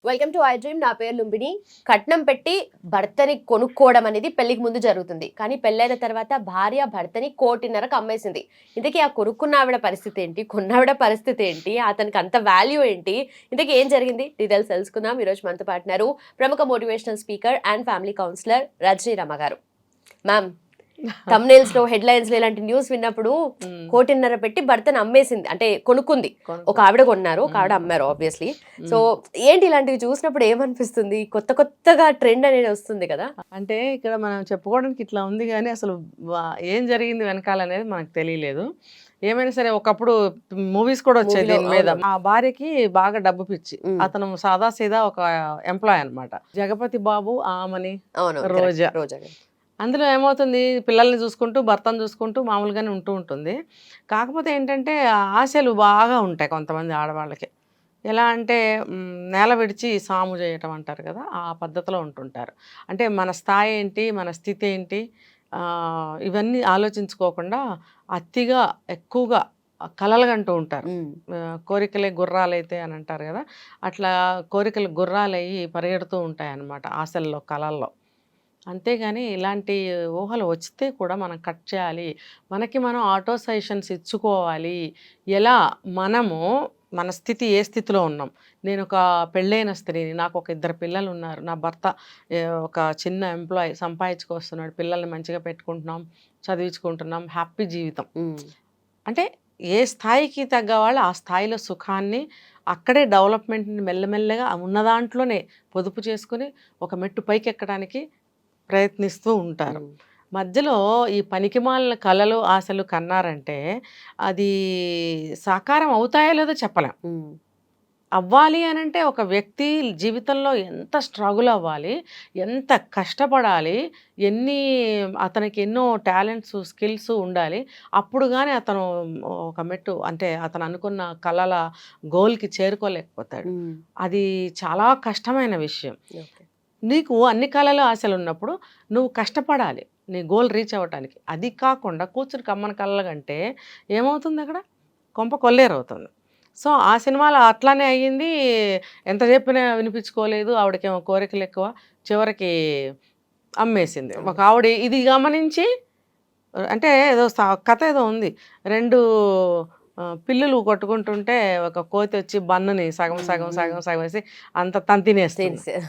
Welcome to I dream. నా పేరు లుంబిని. కట్నం పెట్టి భర్తని కొనుక్కోవడం అనేది పెళ్లికి ముందు జరుగుతుంది, కానీ పెళ్ళైన తర్వాత భార్య భర్తని 1,50,00,000కి అమ్మేసింది. ఇంతకీ ఆ కొనుక్కున్న ఆవిడ పరిస్థితి ఏంటి, కొన్నావిడ పరిస్థితి ఏంటి, అతనికి అంత వాల్యూ ఏంటి, ఇంతకీ ఏం జరిగింది, డీటెయిల్స్ తెలుసుకుందాం. ఈరోజు మనతో పాటున్నారు ప్రముఖ motivational speaker and family counsellor Rajani Rama garu. Ma'am, thumbnails లో హెడ్లైన్స్ లో ఇలాంటి న్యూస్ విన్నప్పుడు 1,50,00,000 పెట్టి భర్తను అమ్మేసింది, అంటే కొనుక్కుంది. ఒక ఆవిడ కొన్నారు, ఒక ఆవిడ అమ్మారు ఆబ్వియస్లీ. సో ఏంటి ఇలాంటివి చూసినప్పుడు ఏమనిపిస్తుంది? కొత్త కొత్తగా ట్రెండ్ అనేది వస్తుంది కదా. అంటే ఇక్కడ మనం చెప్పుకోవడానికి ఇట్లా ఉంది, కానీ అసలు ఏం జరిగింది వెనకాల అనేది మనకు తెలియలేదు. ఏమైనా సరే ఒకప్పుడు మూవీస్ కూడా వచ్చాయి దీని మీద. ఆ భార్యకి బాగా డబ్బు పిచ్చి, అతను సాదా సీదా ఒక ఎంప్లాయ్ అన్నమాట. జగపతి బాబు, ఆమని, రోజా. అందులో ఏమవుతుంది, పిల్లల్ని చూసుకుంటూ భర్తను చూసుకుంటూ మామూలుగానే ఉంటుంది. కాకపోతే ఏంటంటే ఆశలు బాగా ఉంటాయి కొంతమంది ఆడవాళ్ళకి. ఎలా అంటే నేల విడిచి సాము చేయటం అంటారు కదా, ఆ పద్ధతిలో ఉంటుంటారు. అంటే మన స్థాయి ఏంటి, మన స్థితి ఏంటి, ఇవన్నీ ఆలోచించుకోకుండా అతిగా ఎక్కువగా కలలుగంటూ ఉంటారు. కోరికలే గుర్రాలైతే అని అంటారు కదా, అట్లా కోరికలు గుర్రాలయ్యి పరిగెడుతూ ఉంటాయి అన్నమాట ఆశల్లో, కలల్లో. అంతేగాని ఇలాంటి ఊహలు వస్తే కూడా మనం కట్ చేయాలి. మనకి మనం ఆటో సజెషన్స్ ఇచ్చుకోవాలి. ఎలా మనము మన స్థితి, ఏ స్థితిలో ఉన్నాం. నేను ఒక పెళ్ళైన స్త్రీని, నాకు ఒక 2 పిల్లలు ఉన్నారు, నా భర్త ఒక చిన్న ఎంప్లాయ్ సంపాదించుకొస్తున్నాడు, పిల్లల్ని మంచిగా పెట్టుకుంటున్నాం, చదివించుకుంటున్నాం, హ్యాపీ జీవితం. అంటే ఏ స్థాయికి తగ్గ వాళ్ళు ఆ స్థాయిలో సుఖాన్ని, అక్కడే డెవలప్మెంట్ని మెల్లమెల్లగా ఉన్న దాంట్లోనే పొదుపు చేసుకుని ఒక మెట్టు పైకి ఎక్కడానికి ప్రయత్నిస్తూ ఉంటారు. మధ్యలో ఈ పనికిమాలిన కలలు, ఆశలు కన్నారంటే అది సాకారం అవుతాయో లేదో చెప్పలేం. అవ్వాలి అని అంటే ఒక వ్యక్తి జీవితంలో ఎంత స్ట్రగుల్ అవ్వాలి, ఎంత కష్టపడాలి, అతనికి ఎన్నో టాలెంట్స్, స్కిల్స్ ఉండాలి. అప్పుడు కానీ అతను ఒక మెట్టు, అంటే అతను అనుకున్న కళల గోల్కి చేరుకోలేకపోతాడు. అది చాలా కష్టమైన విషయం. నీకు అన్ని కళలు, ఆశలు ఉన్నప్పుడు నువ్వు కష్టపడాలి నీ గోల్ రీచ్ అవ్వటానికి. అది కాకుండా కూర్చుని కమ్మని కళ్ళ కంటే ఏమవుతుంది, అక్కడ కొంప కొల్లేరవుతుంది. సో ఆ సినిమాలో అట్లానే అయ్యింది. ఎంత చెప్పినా వినిపించుకోలేదు, ఆవిడకేమో కోరికలు ఎక్కువ, చివరికి అమ్మేసింది. ఒక ఆవిడ ఇది గమనించి, అంటే ఏదో కథ ఏదో ఉంది, 2 పిల్లులు కొట్టుకుంటుంటే ఒక కోతి వచ్చి బన్నుని సగం సగం సగం సగం వేసి అంత తినేస్తుంది.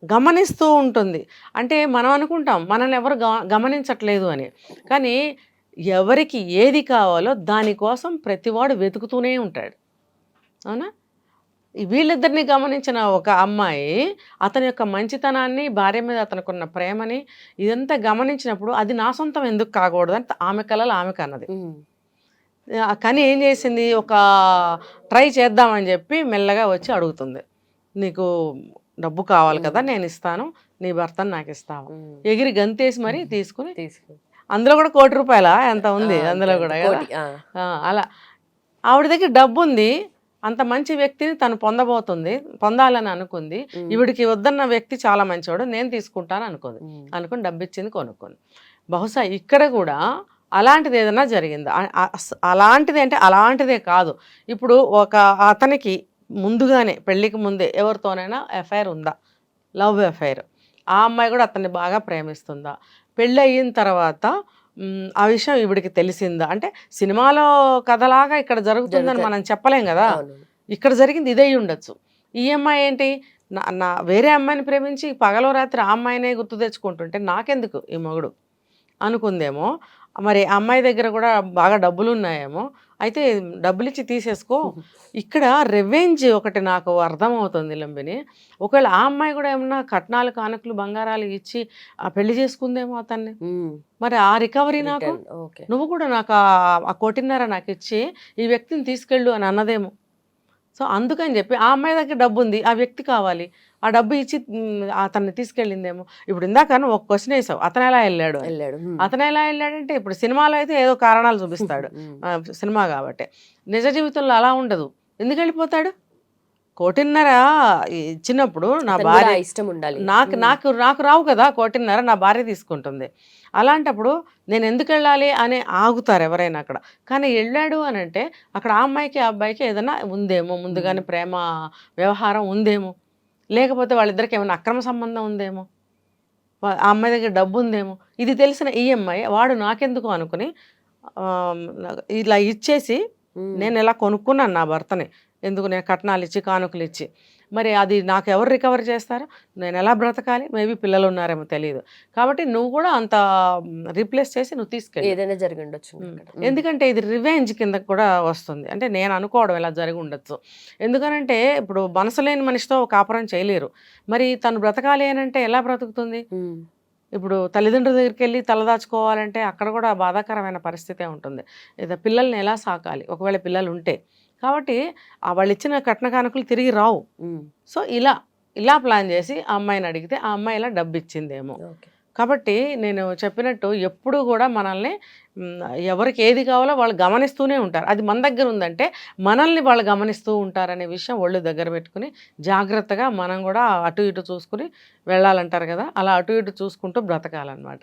గమనిస్తూ ఉంటుంది. అంటే మనం అనుకుంటాం మనల్ని ఎవరు గమనించట్లేదు అని, కానీ ఎవరికి ఏది కావాలో దానికోసం ప్రతివాడు వెతుకుతూనే ఉంటాడు. అవునా? వీళ్ళిద్దరిని గమనించిన ఒక అమ్మాయి అతని యొక్క మంచితనాన్ని, భార్య మీద అతనుకున్న ప్రేమని, ఇదంతా గమనించినప్పుడు అది నా సొంతం ఎందుకు కాకూడదు అని ఆమె కలలు ఆమెకు అన్నది. కానీ ఏం చేసింది, ఒక ట్రై చేద్దామని చెప్పి మెల్లగా వచ్చి అడుగుతుంది, నీకు డబ్బు కావాలి కదా, నేను ఇస్తాను, నీ భర్తను నాకు ఇస్తావు. ఎగిరి గంతేసి మరీ తీసుకుని, అందులో కూడా ₹1,00,00,000 ఎంత ఉంది అందులో కూడా కదా. అలా ఆవిడ దగ్గర డబ్బు ఉంది, అంత మంచి వ్యక్తిని తను పొందాలని అనుకుంది. ఈవిడికి వద్దన్న వ్యక్తి చాలా మంచివాడు, నేను తీసుకుంటాను అనుకుని డబ్బు ఇచ్చింది, కొనుక్కుంది. బహుశా ఇక్కడ కూడా అలాంటిది ఏదైనా జరిగింది. అలాంటిది అంటే అలాంటిదే కాదు. ఇప్పుడు ఒక అతనికి ముందుగానే పెళ్ళికి ముందే ఎవరితోనైనా ఎఫ్ఐఆర్ ఉందా, లవ్ ఎఫ్ఐఆర్, ఆ అమ్మాయి కూడా అతన్ని బాగా ప్రేమిస్తుందా, పెళ్ళి అయిన తర్వాత ఆ విషయం ఈవిడికి తెలిసిందా, అంటే సినిమాలో కథలాగా ఇక్కడ జరుగుతుందని మనం చెప్పలేం కదా. ఇక్కడ జరిగింది ఇదే ఉండొచ్చు. ఈ అమ్మాయి ఏంటి, నా వేరే అమ్మాయిని ప్రేమించి పగలో రాత్రి ఆ అమ్మాయినే గుర్తు తెచ్చుకుంటుంటే నాకెందుకు ఈ మొగుడు అనుకుందేమో. మరి అమ్మాయి దగ్గర కూడా బాగా డబ్బులు ఉన్నాయేమో, అయితే డబ్బులు ఇచ్చి తీసేసుకో. ఇక్కడ రివెంజ్ ఒకటి నాకు అర్థమవుతుంది లుంబిని. ఒకవేళ ఆ అమ్మాయి కూడా ఏమన్నా కట్నాలు, కానుకలు, బంగారాలు ఇచ్చి పెళ్లి చేసుకుందేమో అతన్ని. మరి ఆ రికవరీ నాకు, నువ్వు కూడా నాకు ఆ 1,50,00,000 నాకు ఇచ్చి ఈ వ్యక్తిని తీసుకెళ్ళు అని అన్నదేమో. సో అందుకని చెప్పి ఆ అమ్మాయి దగ్గర డబ్బు ఉంది, ఆ వ్యక్తి కావాలి, ఆ డబ్బు ఇచ్చి అతన్ని తీసుకెళ్ళిందేమో. ఇప్పుడు ఇందాక ఒక క్వశ్చన్ వేసావు, అతను ఎలా వెళ్ళాడు. అతను ఎలా వెళ్ళాడంటే, ఇప్పుడు సినిమాలో అయితే ఏదో కారణాలు చూపిస్తాడు, సినిమా కాబట్టి. నిజ జీవితంలో అలా ఉండదు. ఎందుకు వెళ్ళిపోతాడు? 1,50,00,000 ఇచ్చినప్పుడు నా భార్య ఇష్టం ఉండాలి, నాకు రావు కదా 1,50,00,000, నా భార్య తీసుకుంటుంది. అలాంటప్పుడు నేను ఎందుకు వెళ్ళాలి అని ఆగుతారు ఎవరైనా అక్కడ. కానీ వెళ్ళాడు అని అంటే అక్కడ ఆ అమ్మాయికి, ఆ అబ్బాయికి ఏదైనా ఉందేమో, ముందుగానే ప్రేమ వ్యవహారం ఉందేమో. లేకపోతే వాళ్ళిద్దరికి ఏమైనా అక్రమ సంబంధం ఉందేమో, ఆ అమ్మాయి దగ్గర డబ్బు ఉందేమో, ఇది తెలిసిన ఈఎంఐ వాడు నాకెందుకు అనుకుని ఇలా ఇచ్చేసి నేను ఇలా కొనుక్కున్నాను నా భర్తని, ఎందుకు నేను కట్నాలు ఇచ్చి కానుకలు ఇచ్చి, మరి అది నాకు ఎవరు రికవర్ చేస్తారు, నేను ఎలా బ్రతకాలి, మేబీ పిల్లలు ఉన్నారేమో తెలియదు, కాబట్టి నువ్వు కూడా అంత రీప్లేస్ చేసి నువ్వు తీసుకెళ్ళి, ఏదైనా జరిగి ఉండొచ్చు. ఎందుకంటే ఇది రివెంజ్ కింద కూడా వస్తుంది, అంటే నేను అనుకోవడం ఇలా జరిగి ఉండొచ్చు. ఎందుకనంటే ఇప్పుడు మనసు లేని మనిషితో కాపురం చేయలేరు, మరి తను బ్రతకాలి అని అంటే ఎలా బ్రతుకుతుంది? ఇప్పుడు తల్లిదండ్రుల దగ్గరికి వెళ్ళి తలదాచుకోవాలంటే అక్కడ కూడా బాధాకరమైన పరిస్థితే ఉంటుంది. లేదా పిల్లల్ని ఎలా సాకాలి ఒకవేళ పిల్లలు ఉంటే, కాబట్టి వాళ్ళు ఇచ్చిన కట్న కానుకలు తిరిగి రావు. సో ఇలా ప్లాన్ చేసి ఆ అమ్మాయిని అడిగితే ఆ అమ్మాయి ఇలా డబ్బు ఇచ్చిందేమో. కాబట్టి నేను చెప్పినట్టు ఎప్పుడు కూడా మనల్ని ఎవరికి ఏది కావాలో వాళ్ళు గమనిస్తూనే ఉంటారు. అది మన దగ్గర ఉందంటే మనల్ని వాళ్ళు గమనిస్తూ ఉంటారనే విషయం ఒళ్ళు దగ్గర పెట్టుకుని జాగ్రత్తగా మనం కూడా అటు ఇటు చూసుకుని వెళ్ళాలంటారు కదా, అలా అటు ఇటు చూసుకుంటూ బ్రతకాలన్నమాట.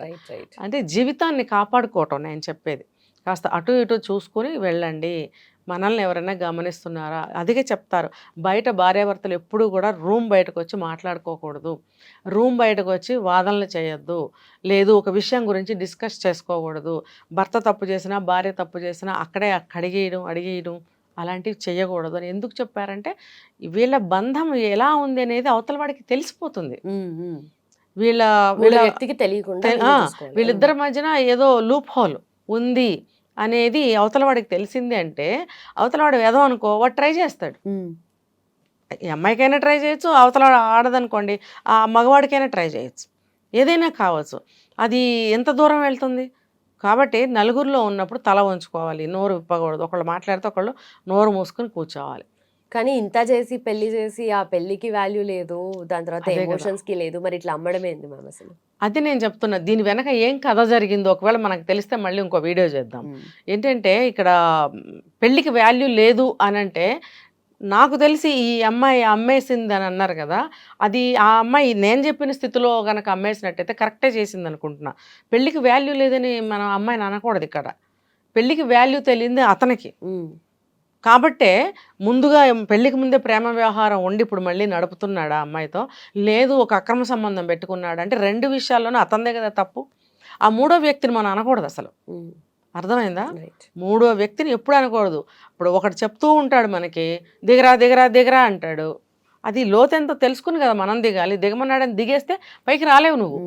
అంటే జీవితాన్ని కాపాడుకోవటం నేను చెప్పేది. కాస్త అటు ఇటు చూసుకుని వెళ్ళండి. మనల్ని ఎవరైనా గమనిస్తున్నారా, అదిగే చెప్తారు బయట భార్యాభర్తలు ఎప్పుడూ కూడా రూమ్ బయటకు వచ్చి మాట్లాడుకోకూడదు, రూమ్ బయటకు వచ్చి వాదనలు చేయొద్దు, లేదు ఒక విషయం గురించి డిస్కస్ చేసుకోకూడదు, భర్త తప్పు చేసినా భార్య తప్పు చేసినా అక్కడే అడిగేయడం అలాంటివి చేయకూడదు అని ఎందుకు చెప్పారంటే వీళ్ళ బంధం ఎలా ఉంది అనేది అవతల వాడికి తెలిసిపోతుంది. వీళ్ళ వ్యక్తికి తెలియకుండా వీళ్ళిద్దరి మధ్యన ఏదో లూప్ హోల్ ఉంది అనేది అవతల వాడికి తెలిసింది అంటే అవతల వాడు ఏదో అనుకో వాడు ట్రై చేస్తాడు. ఈ అమ్మాయికైనా ట్రై చేయొచ్చు, అవతల ఆడదనుకోండి ఆ మగవాడికైనా ట్రై చేయొచ్చు, ఏదైనా కావచ్చు. అది ఎంత దూరం వెళ్తుంది? కాబట్టి నలుగురిలో ఉన్నప్పుడు తల వంచుకోవాలి, నోరు విప్పకూడదు. ఒకళ్ళు మాట్లాడితే ఒకళ్ళు నోరు మూసుకొని కూర్చోవాలి. కానీ ఇంత చేసి పెళ్లి చేసి ఆ పెళ్లికి వాల్యూ లేదు, దాని తర్వాత ఎమోషన్స్ కి లేదు, మరి ఇట్లా అమ్మడం ఏంది మ్యామ్ అసలు? అది నేను చెప్తున్నా, దీని వెనక ఏం కథ జరిగిందో ఒకవేళ మనకు తెలిస్తే మళ్ళీ ఇంకో వీడియో చేద్దాం. ఏంటంటే ఇక్కడ పెళ్లికి వాల్యూ లేదు అని అంటే నాకు తెలిసి ఈ అమ్మాయి అమ్మేసింది అని అన్నారు కదా, అది ఆ అమ్మాయి నేను చెప్పిన స్థితిలో కనుక అమ్మేసినట్టయితే కరెక్టే చేసింది అనుకుంటున్నా. పెళ్లికి వాల్యూ లేదని మనం అమ్మాయిని అనకూడదు. ఇక్కడ పెళ్లికి వాల్యూ తెలియంది అతనికి. కాబట్టే ముందుగా పెళ్లికి ముందే ప్రేమ వ్యవహారం ఉండి ఇప్పుడు మళ్ళీ నడుపుతున్నాడు ఆ అమ్మాయితో, లేదు ఒక అక్రమ సంబంధం పెట్టుకున్నాడు అంటే రెండు విషయాల్లోనూ అతనిదే కదా తప్పు. ఆ మూడో వ్యక్తిని మనం అనకూడదు అసలు, అర్థమైందా? మూడో వ్యక్తిని ఎప్పుడు అనకూడదు. ఇప్పుడు ఒకటి చెప్తూ ఉంటాడు మనకి, దిగరా దిగరా దిగరా అంటాడు, అది లోతెంతో తెలుసుకుని కదా మనం దిగాలి. దిగమన్నాడని దిగేస్తే పైకి రాలేవు నువ్వు.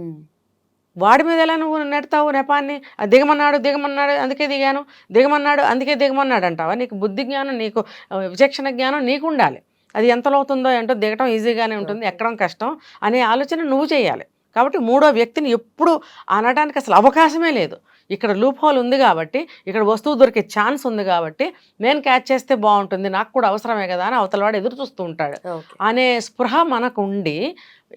వాడి మీద ఎలా నువ్వు నెడతావు నెపాన్ని? దిగమన్నాడు అందుకే దిగాను, దిగమన్నాడు అందుకే దిగమన్నాడు అంటావా? నీకు బుద్ధి జ్ఞానం, నీకు విచక్షణ జ్ఞానం నీకు ఉండాలి. అది ఎంత లోతుందో ఏంటో, దిగటం ఈజీగానే ఉంటుంది, ఎక్కడం కష్టం అనే ఆలోచన నువ్వు చేయాలి. కాబట్టి మూడో వ్యక్తిని ఎప్పుడు అనడానికి అసలు అవకాశమే లేదు. ఇక్కడ లూప్ హోల్ ఉంది కాబట్టి, ఇక్కడ వస్తువు దొరికే ఛాన్స్ ఉంది కాబట్టి నేను క్యాచ్ చేస్తే బాగుంటుంది, నాకు కూడా అవసరమే కదా అని అవతలవాడు ఎదురు చూస్తూ ఉంటాడు అనే స్పృహ మనకు ఉండి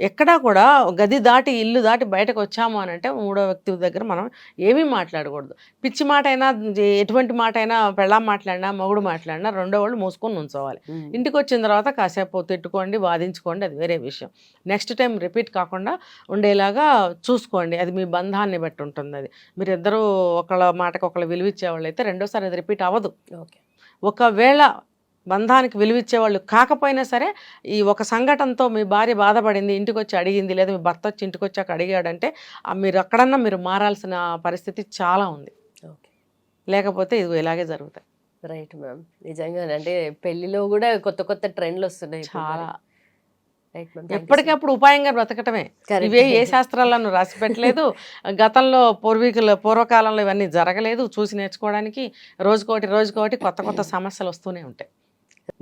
ఎక్కడా కూడా గది దాటి ఇల్లు దాటి బయటకు వచ్చాము అని అంటే మూడో వ్యక్తి దగ్గర మనం ఏమీ మాట్లాడకూడదు. పిచ్చి మాట అయినా ఎటువంటి మాట అయినా పెళ్ళాం మాట్లాడినా మొగుడు మాట్లాడినా రెండో వాళ్ళు మూసుకొని ఉంచోవాలి. ఇంటికి వచ్చిన తర్వాత కాసేపు తిట్టుకోండి, వాదించుకోండి, అది వేరే విషయం. నెక్స్ట్ టైం రిపీట్ కాకుండా ఉండేలాగా చూసుకోండి. అది మీ బంధాన్ని బట్టి ఉంటుంది. అది మీరిద్దరూ ఒకళ్ళ మాటకు ఒకళ్ళు విలువిచ్చేవాళ్ళు అయితే రెండోసారి అది రిపీట్ అవ్వదు. ఒకవేళ బంధానికి విలువిచ్చేవాళ్ళు కాకపోయినా సరే ఈ ఒక సంఘటనతో మీ భార్య బాధపడింది, ఇంటికి వచ్చి అడిగింది, లేదా మీ భర్త వచ్చి ఇంటికి వచ్చాక అడిగాడంటే మీరు అక్కడన్నా మీరు మారాల్సిన పరిస్థితి చాలా ఉంది. లేకపోతే ఇది ఇలాగే జరుగుతాయి. రైట్ మ్యామ్, నిజంగా అంటే పెళ్లిలో కూడా కొత్త కొత్త ట్రెండ్లు వస్తున్నాయి చాలా. ఎప్పటికప్పుడు ఉపాయంగా బ్రతకటమే. ఇవే ఏ శాస్త్రాలను రాసి పెట్టలేదు. గతంలో పూర్వకాలంలో ఇవన్నీ జరగలేదు. చూసి నేర్చుకోవడానికి రోజుకోటి కొత్త కొత్త సమస్యలు వస్తూనే ఉంటాయి.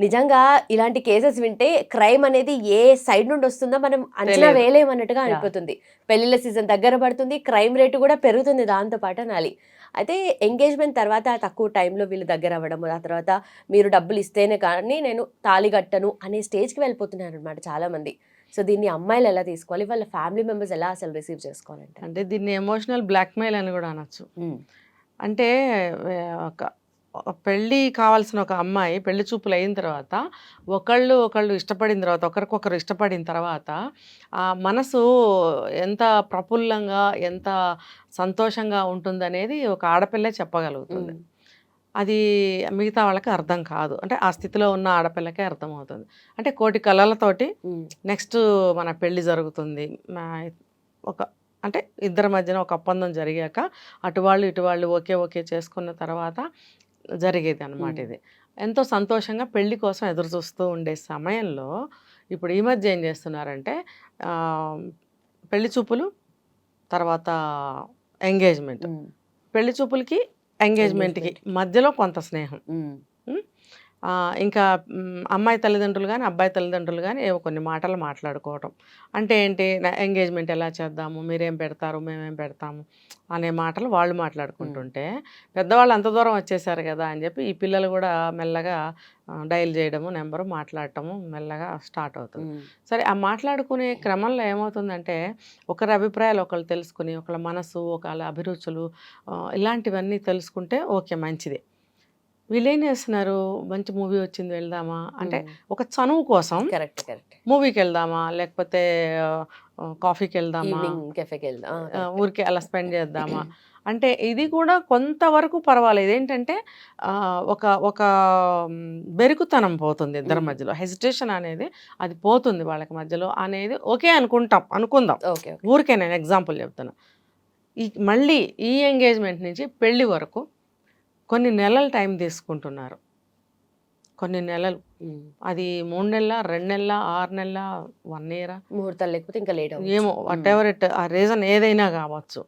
నిజంగా ఇలాంటి కేసెస్ వింటే క్రైమ్ అనేది ఏ సైడ్ నుండి వస్తుందో మనం అంచనా వేయలేమన్నట్టుగా అనిపోతుంది. పెళ్లిళ్ళ సీజన్ దగ్గర పడుతుంది, క్రైమ్ రేటు కూడా పెరుగుతుంది దాంతో పాటు అనాలి. అయితే ఎంగేజ్మెంట్ తర్వాత తక్కువ టైంలో వీళ్ళు దగ్గర అవ్వడం, ఆ తర్వాత మీరు డబ్బులు ఇస్తేనే కానీ నేను తాళి కట్టను అనే స్టేజ్కి వెళ్ళిపోతున్నారు అనమాట చాలామంది. సో దీన్ని అమ్మాయిలు ఎలా తీసుకోవాలి, వాళ్ళ ఫ్యామిలీ మెంబర్స్ ఎలా అసలు రిసీవ్ చేసుకోవాలంటే? అంటే దీన్ని ఎమోషనల్ బ్లాక్మెయిల్ అని కూడా అనొచ్చు. అంటే పెళ్ళి కావాల్సిన ఒక అమ్మాయి పెళ్లి చూపులు అయిన తర్వాత ఒకళ్ళు ఇష్టపడిన తర్వాత, ఒకరికొకరు ఇష్టపడిన తర్వాత ఆ మనసు ఎంత ప్రఫుల్లంగా ఎంత సంతోషంగా ఉంటుందనేది ఒక ఆడపిల్లే చెప్పగలుగుతుంది. అది మిగతా వాళ్ళకి అర్థం కాదు. అంటే ఆ స్థితిలో ఉన్న ఆడపిల్లకే అర్థమవుతుంది. అంటే కోటి కళలతోటి నెక్స్ట్ మన పెళ్లి జరుగుతుంది. ఒక అంటే ఇద్దరి మధ్యన ఒక ఒప్పందం జరిగాక అటు వాళ్ళు ఇటు వాళ్ళు ఓకే చేసుకున్న తర్వాత జరిగేది అనమాట ఇది. ఎంతో సంతోషంగా పెళ్లి కోసం ఎదురు చూస్తూ ఉండే సమయంలో ఇప్పుడు ఈ మధ్య ఏం చేస్తున్నారంటే పెళ్లి చూపులు, తర్వాత ఎంగేజ్మెంట్. పెళ్లి చూపులకి ఎంగేజ్మెంట్కి మధ్యలో కొంత స్నేహం. ఇంకా అమ్మాయి తల్లిదండ్రులు కానీ అబ్బాయి తల్లిదండ్రులు కానీ ఏవో కొన్ని మాటలు మాట్లాడుకోవటం. అంటే ఏంటి, ఎంగేజ్మెంట్ ఎలా చేద్దాము, మీరేం పెడతారు మేమేం పెడతాము అనే మాటలు వాళ్ళు మాట్లాడుకుంటుంటే పెద్దవాళ్ళు అంత దూరం వచ్చేసారు కదా అని చెప్పి ఈ పిల్లలు కూడా మెల్లగా డయల్ చేయడము, నెంబరు మాట్లాడటము మెల్లగా స్టార్ట్ అవుతుంది. సరే, ఆ మాట్లాడుకునే క్రమంలో ఏమవుతుందంటే ఒకరి అభిప్రాయాలు ఒకళ్ళు తెలుసుకుని, ఒకళ్ళ మనసు, ఒకళ్ళ అభిరుచులు ఇలాంటివన్నీ తెలుసుకుంటే ఓకే మంచిది. వీళ్ళేం చేస్తున్నారు, మంచి మూవీ వచ్చింది వెళ్దామా అంటే ఒక చనువు కోసం మూవీకి వెళ్దామా, లేకపోతే కాఫీకి వెళ్దామా, ఊరికే అలా స్పెండ్ చేద్దామా అంటే ఇది కూడా కొంతవరకు పర్వాలేదు. ఏంటంటే ఒక ఒక బెరుకుతనం పోతుంది ఇద్దరి మధ్యలో, హెసిటేషన్ అనేది అది పోతుంది వాళ్ళకి మధ్యలో అనేది ఓకే అనుకుందాం. ఊరికే నేను ఎగ్జాంపుల్ చెప్తాను. మళ్ళీ ఈ ఎంగేజ్మెంట్ నుంచి పెళ్లి వరకు కొన్ని నెలలు టైం తీసుకుంటున్నారు. కొన్ని నెలలు, అది 3 నెలల, 2 నెలల, 6 నెలల, 1 ఇయర్, ముహూర్తాలు లేకపోతే ఇంకా లేట్ ఏమో వాట్ ఎవర్ ఇట్, ఆ రీజన్ ఏదైనా కావచ్చు.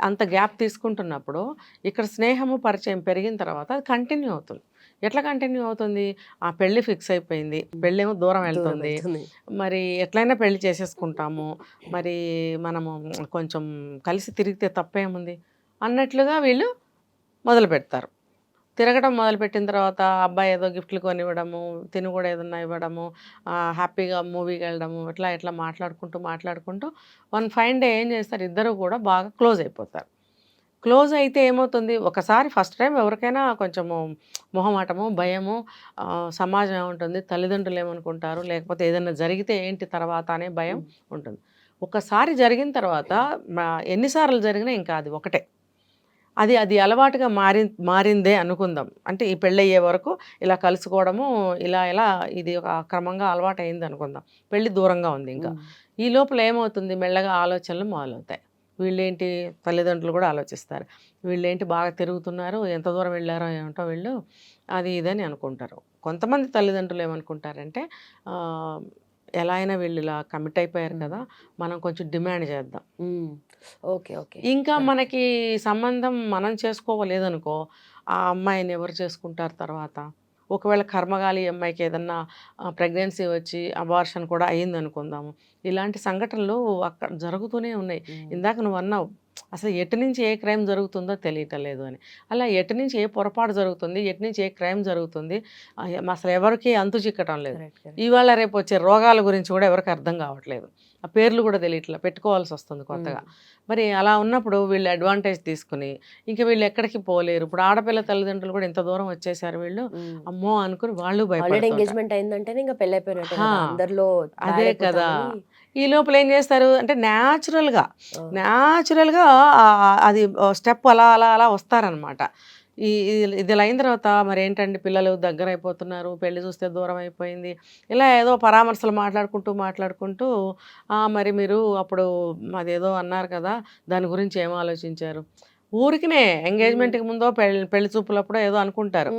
అంత గ్యాప్ తీసుకుంటున్నప్పుడు ఇక్కడ స్నేహము పరిచయం పెరిగిన తర్వాత అది కంటిన్యూ అవుతుంది. ఎట్లా కంటిన్యూ అవుతుంది, ఆ పెళ్ళి ఫిక్స్ అయిపోయింది, పెళ్ళేమో దూరం వెళ్తుంది, మరి ఎట్లయినా పెళ్లి చేసేసుకుంటాము, మరి మనము కొంచెం కలిసి తిరిగితే తప్పేముంది అన్నట్లుగా వీళ్ళు మొదలు పెడతారు. తిరగడం మొదలుపెట్టిన తర్వాత అబ్బాయి ఏదో గిఫ్ట్లు కొనివ్వడము, తిని కూడా ఏదన్నా ఇవ్వడము, హ్యాపీగా మూవీకి వెళ్ళడము, ఇట్లా మాట్లాడుకుంటూ వన్ ఫైన్ డే ఏం చేస్తారు, ఇద్దరు కూడా బాగా క్లోజ్ అయిపోతారు. క్లోజ్ అయితే ఏమవుతుంది, ఒకసారి ఫస్ట్ టైం ఎవరికైనా కొంచెము మొహమాటము, భయము, సమాజం ఏముంటుంది, తల్లిదండ్రులు ఏమనుకుంటారు, లేకపోతే ఏదైనా జరిగితే ఏంటి తర్వాత అనే భయం ఉంటుంది. ఒకసారి జరిగిన తర్వాత ఎన్నిసార్లు జరిగినా ఇంకా అది ఒకటే, అది అలవాటుగా మారిందే అనుకుందాం. అంటే ఈ పెళ్ళయ్యే వరకు ఇలా కలుసుకోవడము, ఇలా ఇది ఒక క్రమంగా అలవాటు అయింది అనుకుందాం. పెళ్ళి దూరంగా ఉంది ఇంకా. ఈ లోపల ఏమవుతుంది, మెల్లగా ఆలోచనలు మొదలవుతాయి. వీళ్ళేంటి, తల్లిదండ్రులు కూడా ఆలోచిస్తారు, వీళ్ళేంటి బాగా తిరుగుతున్నారు, ఎంత దూరం వెళ్ళారో ఏమంటో వీళ్ళు, అది ఇదని అనుకుంటారు. కొంతమంది తల్లిదండ్రులు ఏమనుకుంటారంటే ఎలా అయినా వీళ్ళు ఇలా కమిట్ అయిపోయారు కదా, మనం కొంచెం డిమాండ్ చేద్దాం. ఇంకా మనకి సంబంధం మనం చేసుకోవలేదనుకో, ఆ అమ్మాయిని ఎవరు చేసుకుంటారు తర్వాత? ఒకవేళ కర్మగాలి అమ్మాయికి ఏదన్నా ప్రెగ్నెన్సీ వచ్చి అబార్షన్ కూడా అయ్యింది అనుకుందాము. ఇలాంటి సంఘటనలు అక్కడ జరుగుతూనే ఉన్నాయి. ఇందాక నువ్వు అన్నావు అసలు ఎటు నుంచి ఏ క్రైమ్ జరుగుతుందో తెలియటలేదు అని. అలా ఎటు నుంచి ఏ పొరపాటు జరుగుతుంది, ఎటు నుంచి ఏ క్రైమ్ జరుగుతుంది అసలు ఎవరికి అంతు చిక్కటం లేదు. ఇవాళ రేపు వచ్చే రోగాల గురించి కూడా ఎవరికి అర్థం కావట్లేదు, ఆ పేర్లు కూడా తెలియట్లా, పెట్టుకోవాల్సి వస్తుంది కొత్తగా. మరి అలా ఉన్నప్పుడు వీళ్ళు అడ్వాంటేజ్ తీసుకుని ఇంకా వీళ్ళు ఎక్కడికి పోలేరు. ఇప్పుడు ఆడపిల్ల తల్లిదండ్రులు కూడా ఇంత దూరం వచ్చేసారు, వీళ్ళు అమ్మో అనుకుని వాళ్ళు భయపడతారు. అదే కదా, ఈ లోపల ఏం చేస్తారు అంటే న్యాచురల్గా అది స్టెప్ అలా వస్తారనమాట. ఇది అయిన తర్వాత మరి ఏంటంటే పిల్లలు దగ్గర అయిపోతున్నారు, పెళ్లి చూస్తే దూరం అయిపోయింది, ఇలా ఏదో పరామర్శలు మాట్లాడుకుంటూ మరి మీరు అప్పుడు అదేదో అన్నారు కదా, దాని గురించి ఏం ఆలోచించారు? ఊరికినే ఎంగేజ్మెంట్కి ముందో పెళ్లి చూపులప్పుడో ఏదో అనుకుంటారు.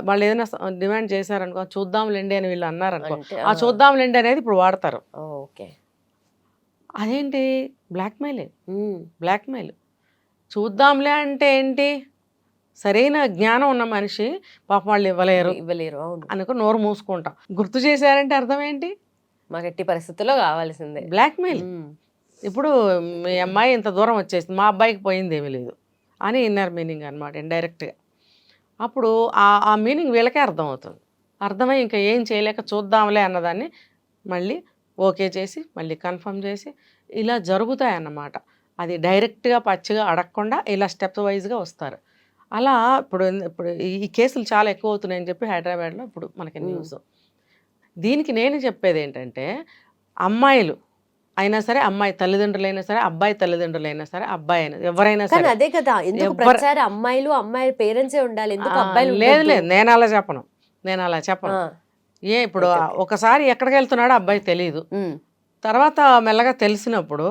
వాళ్ళు ఏదైనా డిమాండ్ చేశారనుకో, చూద్దాంలేండి అని వీళ్ళు అన్నారనుకో, ఆ చూద్దాంలేండి అనేది ఇప్పుడు వాడతారు. అదేంటి, బ్లాక్మెయిల్. చూద్దాంలే అంటే ఏంటి, సరైన జ్ఞానం ఉన్న మనిషి పాపం వాళ్ళు ఇవ్వలేరు అనుకో నోరు మూసుకుంటాం. గుర్తు చేశారంటే అర్థం ఏంటి, మాకు ఎట్టి పరిస్థితుల్లో కావాల్సిందే. బ్లాక్మెయిల్. ఇప్పుడు మీ అమ్మాయి ఇంత దూరం వచ్చేసింది, మా అబ్బాయికి పోయింది ఏమీ లేదు అని ఇన్నర్ మీనింగ్ అనమాట, ఇండైరెక్ట్గా. అప్పుడు ఆ మీనింగ్ వీళ్ళకే అర్థమవుతుంది. అర్థమై ఇంకా ఏం చేయలేక చూద్దాంలే అన్నదాన్ని మళ్ళీ ఓకే చేసి మళ్ళీ కన్ఫర్మ్ చేసి ఇలా జరుగుతాయన్నమాట. అది డైరెక్ట్గా పచ్చిగా అడగకుండా ఇలా స్టెప్ వైజ్గా వస్తారు. అలా ఇప్పుడు ఈ కేసులు చాలా ఎక్కువ అవుతున్నాయని చెప్పి హైదరాబాద్లో ఇప్పుడు మనకి న్యూస్. దీనికి నేను చెప్పేది ఏంటంటే, అమ్మాయిలు అయినా సరే, అమ్మాయి తల్లిదండ్రులైనా సరే, అబ్బాయి తల్లిదండ్రులైనా సరే, అబ్బాయి అయినా ఎవరైనా కానీ సరే. అదే కదా, ఎందుకు ప్రతిసారి అమ్మాయి పేరెంట్సే ఉండాలి, ఎందుకు అబ్బాయిలు లేదు లేదు, నేను అలా చెప్పను. ఇప్పుడు ఒకసారి ఎక్కడికి వెళ్తున్నాడో అబ్బాయి తెలియదు, తర్వాత మెల్లగా తెలిసినప్పుడు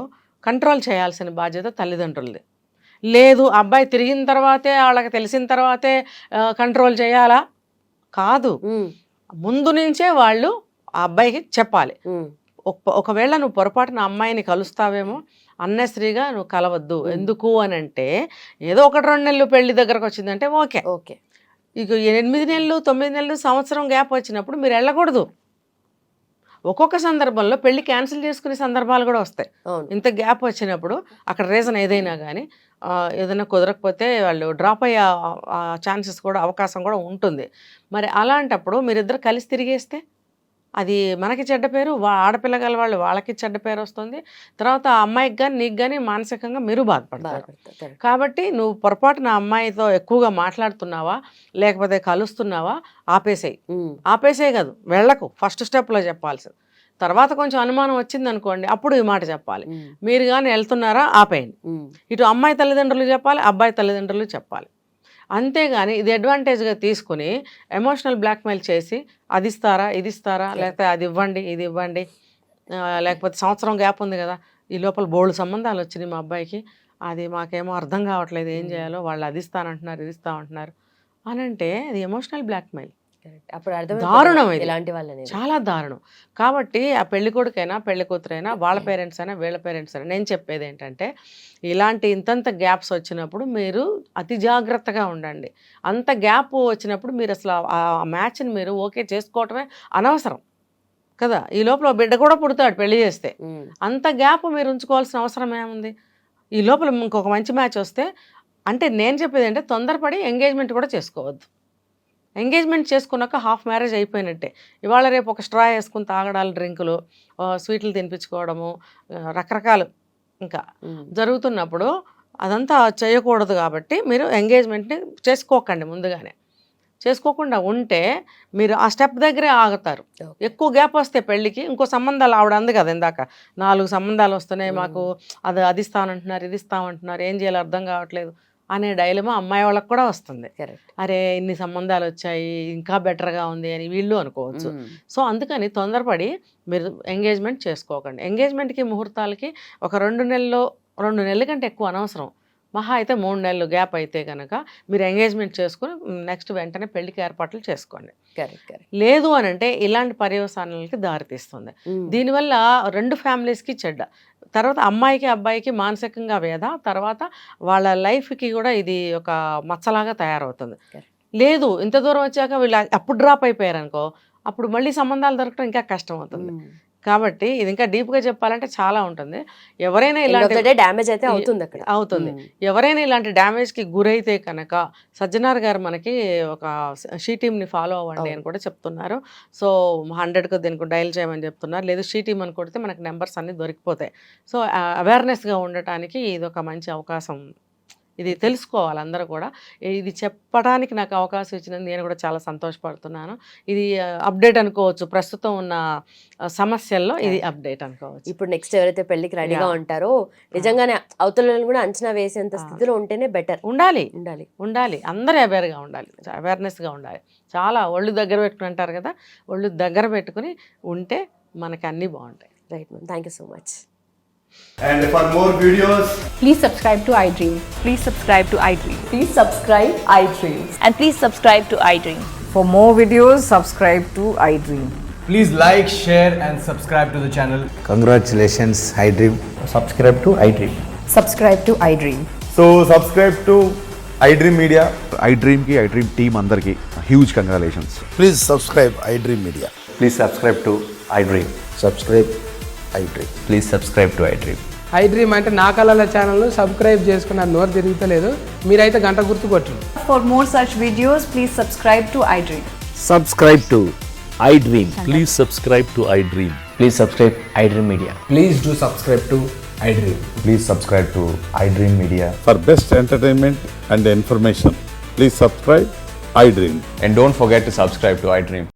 కంట్రోల్ చేయాల్సిన బాధ్యత తల్లిదండ్రులది. లేదు అబ్బాయి తిరిగిన తర్వాతే, వాళ్ళకి తెలిసిన తర్వాతే కంట్రోల్ చేయాలా? కాదు, ముందు నుంచే వాళ్ళు ఆ అబ్బాయికి చెప్పాలి. ఒకవేళ నువ్వు పొరపాటున అమ్మాయిని కలుస్తావేమో, అన్నెసరీగా నువ్వు కలవద్దు. ఎందుకు అని అంటే, ఏదో 1-2 నెలలు పెళ్లి దగ్గరకు వచ్చిందంటే ఓకే. ఇక 8 నెలలు 9 నెలలు సంవత్సరం గ్యాప్ వచ్చినప్పుడు మీరు వెళ్ళకూడదు. ఒక్కొక్క సందర్భంలో పెళ్లి క్యాన్సిల్ చేసుకునే సందర్భాలు కూడా వస్తాయి. ఇంత గ్యాప్ వచ్చినప్పుడు అక్కడ రీజన్ ఏదైనా కానీ ఏదైనా కుదరకపోతే వాళ్ళు డ్రాప్ అయ్యే ఛాన్సెస్ కూడా, అవకాశం కూడా ఉంటుంది. మరి అలాంటప్పుడు మీరిద్దరు కలిసి తిరిగేస్తే అది మనకి చెడ్డ పేరు, ఆడపిల్ల గల వాళ్ళు వాళ్ళకి చెడ్డ పేరు వస్తుంది. తర్వాత ఆ అమ్మాయికి కానీ నీకు కానీ మానసికంగా మీరు బాధపడతారు. కాబట్టి నువ్వు పొరపాటున అమ్మాయితో ఎక్కువగా మాట్లాడుతున్నావా, లేకపోతే కలుస్తున్నావా, ఆపేసేయి కాదు, వెళ్ళకు. ఫస్ట్ స్టెప్లో చెప్పాల్సింది. తర్వాత కొంచెం అనుమానం వచ్చింది అనుకోండి, అప్పుడు ఈ మాట చెప్పాలి. మీరు కానీ వెళ్తున్నారా, ఆపేయండి. ఇటు అమ్మాయి తల్లిదండ్రులు చెప్పాలి, అబ్బాయి తల్లిదండ్రులు చెప్పాలి. అంతేగాని ఇది అడ్వాంటేజ్గా తీసుకుని ఎమోషనల్ బ్లాక్మెయిల్ చేసి అది ఇస్తారా, ఇది ఇస్తారా, లేకపోతే అది ఇవ్వండి, ఇది ఇవ్వండి, లేకపోతే సంవత్సరం గ్యాప్ ఉంది కదా, ఈ లోపల బోల్డ్ సంబంధాలు వచ్చినాయి మా అబ్బాయికి, అది మాకేమో అర్థం కావట్లేదు ఏం చేయాలో, వాళ్ళు అది ఇస్తానంటున్నారు, ఇది ఇస్తామంటున్నారు అని అంటే అది ఎమోషనల్ బ్లాక్మెయిల్. దారుణం, ఇలాంటి వాళ్ళని చాలా దారుణం. కాబట్టి ఆ పెళ్లి కొడుకైనా పెళ్లి కూతురైనా, వాళ్ళ పేరెంట్స్ అయినా వీళ్ళ పేరెంట్స్ అయినా, నేను చెప్పేది ఏంటంటే, ఇలాంటి ఇంతంత గ్యాప్స్ వచ్చినప్పుడు మీరు అతి జాగ్రత్తగా ఉండండి. అంత గ్యాప్ వచ్చినప్పుడు మీరు అసలు ఆ మ్యాచ్ని మీరు ఓకే చేసుకోవటమే అనవసరం కదా. ఈ లోపల బిడ్డ కూడా పుడతాడు పెళ్లి చేస్తే, అంత గ్యాప్ మీరు ఉంచుకోవాల్సిన అవసరం ఏముంది? ఈ లోపల ఇంకొక మంచి మ్యాచ్ వస్తే, అంటే నేను చెప్పేది అంటే తొందరపడి ఎంగేజ్మెంట్ కూడా చేసుకోవద్దు. ఎంగేజ్మెంట్ చేసుకున్నాక హాఫ్ మ్యారేజ్ అయిపోయినట్టే. ఇవాళ రేపు ఒక స్ట్రా వేసుకుని తాగడాలు, డ్రింకులు, స్వీట్లు తినిపించుకోవడము, రకరకాలు ఇంకా జరుగుతున్నప్పుడు అదంతా చేయకూడదు. కాబట్టి మీరు ఎంగేజ్మెంట్ని చేసుకోకండి. ముందుగానే చేసుకోకుండా ఉంటే మీరు ఆ స్టెప్ దగ్గరే ఆగుతారు. ఎక్కువ గ్యాప్ వస్తే పెళ్ళికి ఇంకో సంబంధాలు, ఆవిడ అంది కదా ఇందాక, 4 సంబంధాలు వస్తున్నాయి మాకు, అది ఇస్తామంటున్నారు, ఇది ఇస్తామంటున్నారు, ఏం చేయాలో అర్థం కావట్లేదు అనే డైలమా అమ్మాయి వాళ్ళకి కూడా వస్తుంది. అరే ఇన్ని సంబంధాలు వచ్చాయి, ఇంకా బెటర్గా ఉంది అని వీళ్ళు అనుకోవచ్చు. సో అందుకని తొందరపడి మీరు ఎంగేజ్మెంట్ చేసుకోకండి. ఎంగేజ్మెంట్కి ముహూర్తాలకి ఒక 2 నెలల కంటే ఎక్కువ అనవసరం. మహా అయితే 3 నెలలు గ్యాప్ అయితే కనుక మీరు ఎంగేజ్మెంట్ చేసుకుని నెక్స్ట్ వెంటనే పెళ్లికి ఏర్పాట్లు చేసుకోండి. లేదు అని అంటే ఇలాంటి పర్యవసానాలకి దారితీస్తుంది. దీనివల్ల 2 ఫ్యామిలీస్కి చెడ్డ, తర్వాత అమ్మాయికి అబ్బాయికి మానసికంగా వేద, తర్వాత వాళ్ళ లైఫ్కి కూడా ఇది ఒక మచ్చలాగా తయారవుతుంది. లేదు ఇంత దూరం వచ్చాక వీళ్ళు అప్పుడు డ్రాప్ అయిపోయారు అనుకో, అప్పుడు మళ్ళీ సంబంధాలు దొరకడం ఇంకా కష్టం అవుతుంది. కాబట్టి ఇది ఇంకా డీప్గా చెప్పాలంటే చాలా ఉంటుంది. ఎవరైనా ఇలాంటి డ్యామేజ్ అయితే అవుతుంది. ఎవరైనా ఇలాంటి డ్యామేజ్కి గురైతే కనుక సజ్జనార్ గారు మనకి ఒక షీ టీమ్ని ఫాలో అవ్వండి అని కూడా చెప్తున్నారు. సో 100కు దీనికి డైల్ చేయమని చెప్తున్నారు. లేదు షీ టీమ్ అని కొడితే మనకి నెంబర్స్ అన్నీ దొరికిపోతాయి. సో అవేర్నెస్గా ఉండటానికి ఇది ఒక మంచి అవకాశం. ఇది తెలుసుకోవాలి అందరూ కూడా. ఇది చెప్పడానికి నాకు అవకాశం ఇచ్చినందుకు నేను కూడా చాలా సంతోషపడుతున్నాను. ఇది అప్డేట్ అనుకోవచ్చు, ప్రస్తుతం ఉన్న సమస్యల్లో ఇది అప్డేట్ అనుకోవచ్చు. ఇప్పుడు నెక్స్ట్ ఎవరైతే పెళ్లికి రెడీగా ఉంటారో నిజంగానే అవతల కూడా అంచనా వేసేంత స్థితిలో ఉంటేనే బెటర్. ఉండాలి అందరూ అవేర్గా ఉండాలి, అవేర్నెస్గా ఉండాలి. చాలా ఒళ్ళు దగ్గర పెట్టుకుని అంటారు కదా, ఒళ్ళు దగ్గర పెట్టుకుని ఉంటే మనకి అన్నీ బాగుంటాయి. Right ma'am, thank you so much. And for more videos, please subscribe to iDream. Please subscribe to iDream. Please subscribe iDream. And please subscribe to iDream. For more videos, subscribe to iDream. please like, share and subscribe to the channel. Congratulations, iDream. Subscribe to iDream. Subscribe to iDream. So subscribe to iDream Media. iDream ki iDream team andarki huge congratulations. Please subscribe iDream Media. Please subscribe to iDream. Subscribe iDream. Please subscribe to iDream. iDream అంటే నా కళల ఛానల్ను subscribe చేసుకున్న నోరు తిరుగుతలేదు, మీరైతే గంట గుర్తు కొట్టండి. For more such videos, please subscribe to iDream. Subscribe to iDream. Please subscribe to iDream. Please subscribe iDream Media. Please do subscribe to iDream. Please subscribe to iDream Media. For best entertainment and information, please subscribe iDream. And don't forget to subscribe to iDream.